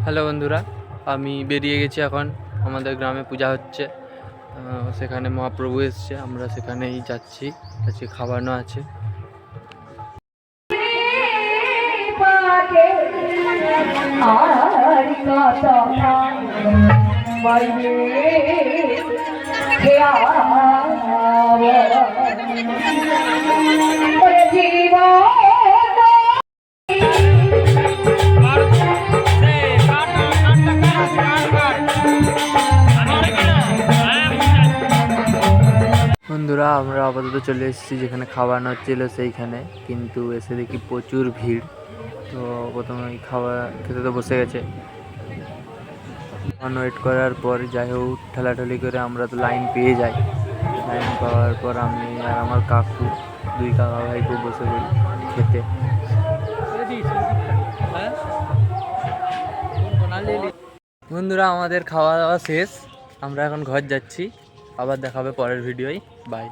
Hello বন্ধুরা, আমি বেরিয়ে গেছি। এখন আমাদের গ্রামে পূজা হচ্ছে, সেখানে মহাপ্রভু এসছে, আমরা সেখানেই যাচ্ছি। আজকে খাওয়ানো আছে। বন্ধুরা, আমরা আপাতত চলে এসেছি যেখানে খাওয়ানো হচ্ছিল সেইখানে, কিন্তু এসে দেখি প্রচুর ভিড়। তো প্রথমে খাওয়া খেতে তো বসে গেছে। ওয়েট করার পর যাই হোক ঠেলাঠেলি করে আমরা তো লাইন পেয়ে যাই। লাইন পাওয়ার পর আমি আর আমার কাকু, দুই কাকা ভাইকে বসে পড়ি খেতে। বন্ধুরা, আমাদের খাওয়া দাওয়া শেষ, আমরা এখন ঘর যাচ্ছি। আবার দেখাবে পরের ভিডিওয়। বাই।